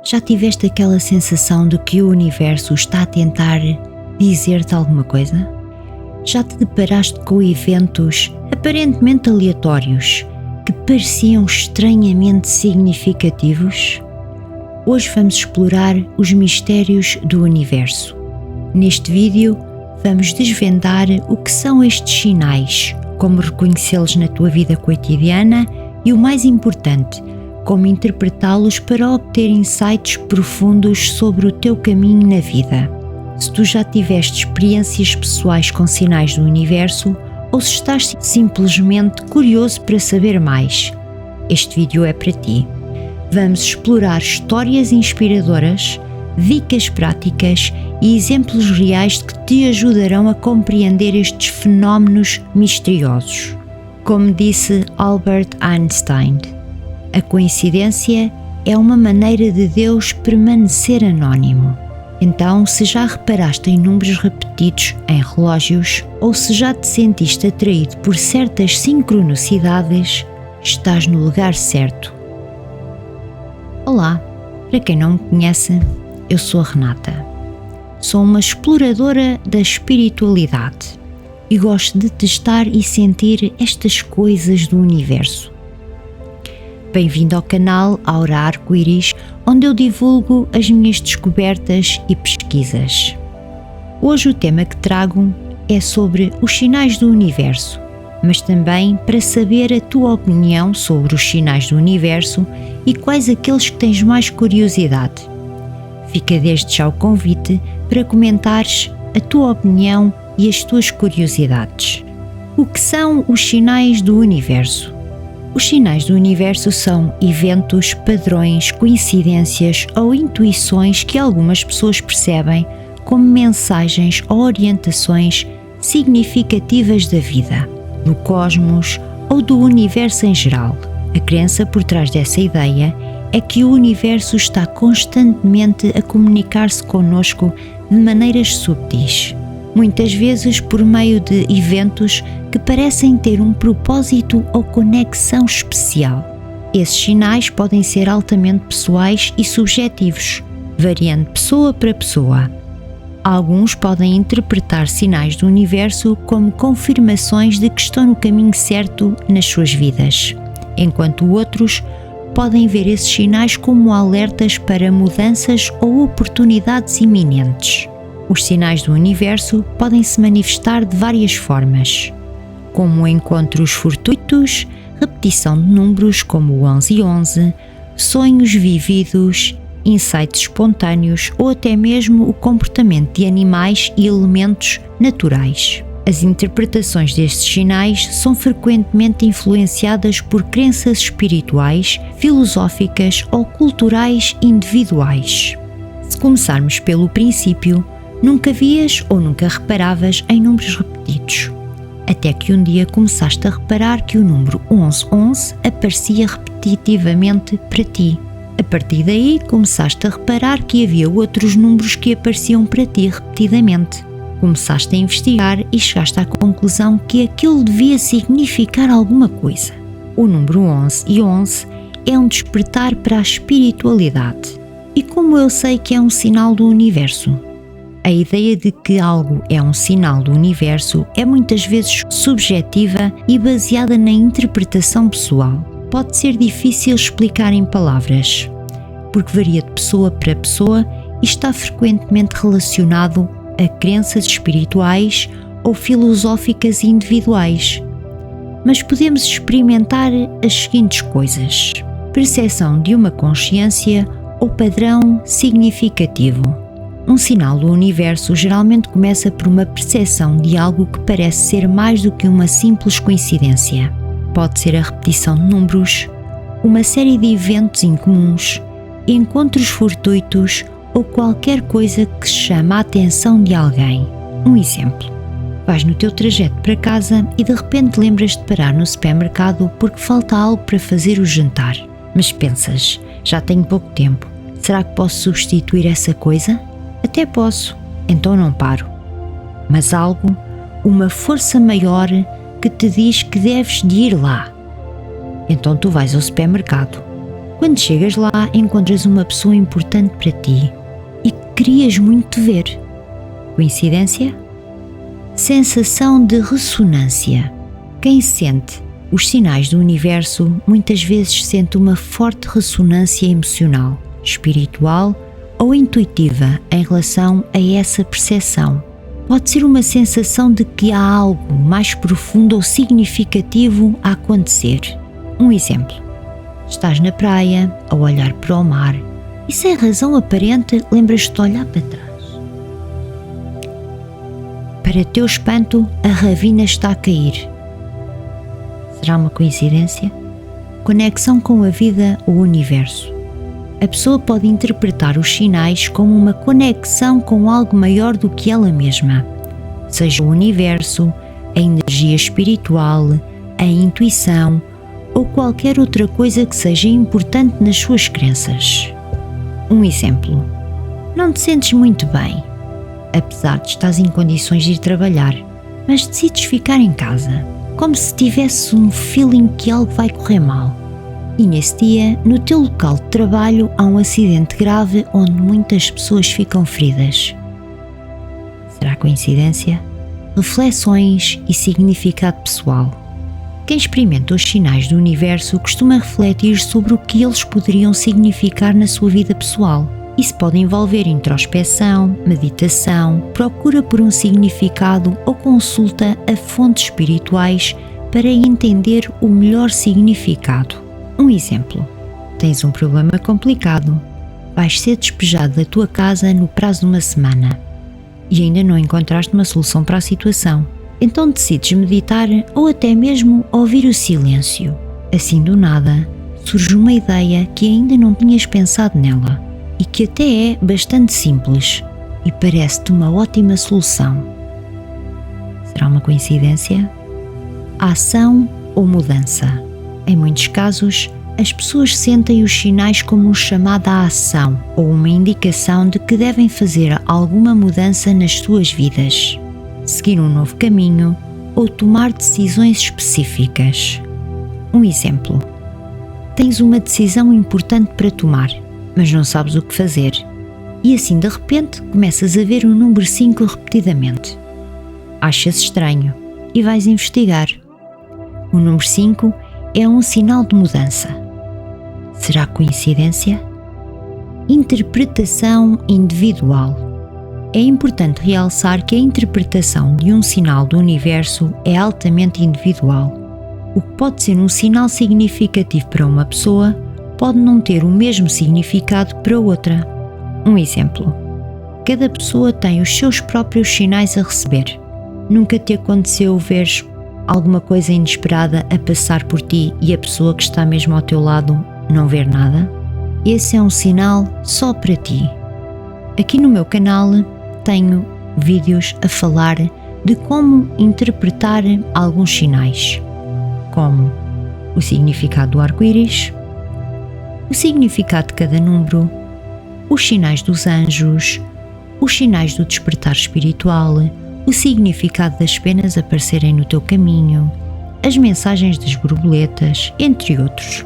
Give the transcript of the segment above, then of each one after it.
Já tiveste aquela sensação de que o universo está a tentar dizer-te alguma coisa? Já te deparaste com eventos aparentemente aleatórios que pareciam estranhamente significativos? Hoje vamos explorar os mistérios do universo. Neste vídeo, vamos desvendar o que são estes sinais, como reconhecê-los na tua vida cotidiana e, o mais importante, como interpretá-los para obter insights profundos sobre o teu caminho na vida. Se tu já tiveste experiências pessoais com sinais do universo ou se estás simplesmente curioso para saber mais, este vídeo é para ti. Vamos explorar histórias inspiradoras, dicas práticas e exemplos reais que te ajudarão a compreender estes fenómenos misteriosos. Como disse Albert Einstein, a coincidência é uma maneira de Deus permanecer anónimo. Então, se já reparaste em números repetidos em relógios ou se já te sentiste atraído por certas sincronicidades, estás no lugar certo. Olá, para quem não me conhece, eu sou a Renata. Sou uma exploradora da espiritualidade e gosto de testar e sentir estas coisas do universo. Bem-vindo ao canal Aura Arco-Íris, onde eu divulgo as minhas descobertas e pesquisas. Hoje o tema que trago é sobre os sinais do universo, mas também para saber a tua opinião sobre os sinais do universo e quais aqueles que tens mais curiosidade. Fica desde já o convite para comentares a tua opinião e as tuas curiosidades. O que são os sinais do universo? Os sinais do universo são eventos, padrões, coincidências ou intuições que algumas pessoas percebem como mensagens ou orientações significativas da vida, do cosmos ou do universo em geral. A crença por trás dessa ideia é que o universo está constantemente a comunicar-se connosco de maneiras subtis, muitas vezes por meio de eventos que parecem ter um propósito ou conexão especial. Esses sinais podem ser altamente pessoais e subjetivos, variando pessoa para pessoa. Alguns podem interpretar sinais do universo como confirmações de que estão no caminho certo nas suas vidas, enquanto outros podem ver esses sinais como alertas para mudanças ou oportunidades iminentes. Os sinais do universo podem se manifestar de várias formas, como encontros fortuitos, repetição de números como o 1111, sonhos vividos, insights espontâneos ou até mesmo o comportamento de animais e elementos naturais. As interpretações destes sinais são frequentemente influenciadas por crenças espirituais, filosóficas ou culturais individuais. Se começarmos pelo princípio, nunca vias ou nunca reparavas em números repetidos, até que um dia começaste a reparar que o número 1111 aparecia repetitivamente para ti. A partir daí começaste a reparar que havia outros números que apareciam para ti repetidamente. Começaste a investigar e chegaste à conclusão que aquilo devia significar alguma coisa. O número 11 e 11 é um despertar para a espiritualidade. E como eu sei que é um sinal do universo? A ideia de que algo é um sinal do universo é muitas vezes subjetiva e baseada na interpretação pessoal. Pode ser difícil explicar em palavras, porque varia de pessoa para pessoa e está frequentemente relacionado a crenças espirituais ou filosóficas individuais. Mas podemos experimentar as seguintes coisas: percepção de uma consciência ou padrão significativo. Um sinal do universo geralmente começa por uma percepção de algo que parece ser mais do que uma simples coincidência. Pode ser a repetição de números, uma série de eventos incomuns, encontros fortuitos ou qualquer coisa que chama a atenção de alguém. Um exemplo: vais no teu trajeto para casa e de repente lembras de parar no supermercado porque falta algo para fazer o jantar. Mas pensas, já tenho pouco tempo, será que posso substituir essa coisa? Até posso, então não paro. Mas algo, uma força maior que te diz que deves de ir lá. Então tu vais ao supermercado. Quando chegas lá, encontras uma pessoa importante para ti e que querias muito ver. Coincidência? Sensação de ressonância. Quem sente os sinais do universo muitas vezes sente uma forte ressonância emocional, espiritual ou intuitiva em relação a essa percepção. Pode ser uma sensação de que há algo mais profundo ou significativo a acontecer. Um exemplo: estás na praia a olhar para o mar e, sem razão aparente, lembras-te de olhar para trás. Para teu espanto, a ravina está a cair. Será uma coincidência? Conexão com a vida ou o universo. A pessoa pode interpretar os sinais como uma conexão com algo maior do que ela mesma, seja o universo, a energia espiritual, a intuição ou qualquer outra coisa que seja importante nas suas crenças. Um exemplo: não te sentes muito bem, apesar de estás em condições de ir trabalhar, mas decides ficar em casa, como se tivesse um feeling que algo vai correr mal. E nesse dia, no teu local de trabalho, há um acidente grave onde muitas pessoas ficam feridas. Será coincidência? Reflexões e significado pessoal. Quem experimenta os sinais do universo costuma refletir sobre o que eles poderiam significar na sua vida pessoal. Isso pode envolver introspeção, meditação, procura por um significado ou consulta a fontes espirituais para entender o melhor significado. Um exemplo: tens um problema complicado, vais ser despejado da tua casa no prazo de uma semana e ainda não encontraste uma solução para a situação. Então decides meditar ou até mesmo ouvir o silêncio. Assim, do nada, surge uma ideia que ainda não tinhas pensado nela e que até é bastante simples e parece-te uma ótima solução. Será uma coincidência? Ação ou mudança? Em muitos casos, as pessoas sentem os sinais como um chamado à ação ou uma indicação de que devem fazer alguma mudança nas suas vidas, seguir um novo caminho ou tomar decisões específicas. Um exemplo: tens uma decisão importante para tomar, mas não sabes o que fazer. E assim, de repente, começas a ver o número 5 repetidamente. Achas estranho e vais investigar. O número 5 é um sinal de mudança. Será coincidência? Interpretação individual. É importante realçar que a interpretação de um sinal do universo é altamente individual. O que pode ser um sinal significativo para uma pessoa pode não ter o mesmo significado para outra. Um exemplo: cada pessoa tem os seus próprios sinais a receber. Nunca te aconteceu veres alguma coisa inesperada a passar por ti e a pessoa que está mesmo ao teu lado não ver nada? Esse é um sinal só para ti. Aqui no meu canal tenho vídeos a falar de como interpretar alguns sinais, como o significado do arco-íris, o significado de cada número, os sinais dos anjos, os sinais do despertar espiritual, o significado das penas aparecerem no teu caminho, as mensagens das borboletas, entre outros.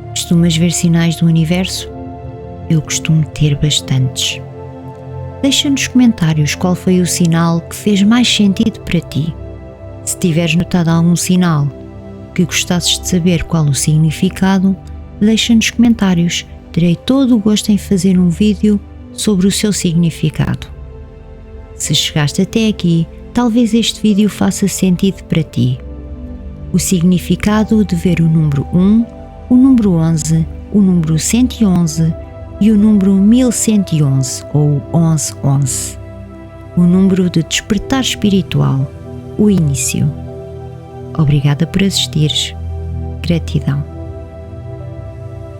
Costumas ver sinais do universo? Eu costumo ter bastantes. Deixa nos comentários qual foi o sinal que fez mais sentido para ti. Se tiveres notado algum sinal que gostasses de saber qual o significado, deixa nos comentários. Terei todo o gosto em fazer um vídeo sobre o seu significado. Se chegaste até aqui, talvez este vídeo faça sentido para ti. O significado de ver o número 1, o número 11, o número 111 e o número 1111 ou 1111. O número de despertar espiritual, o início. Obrigada por assistires. Gratidão.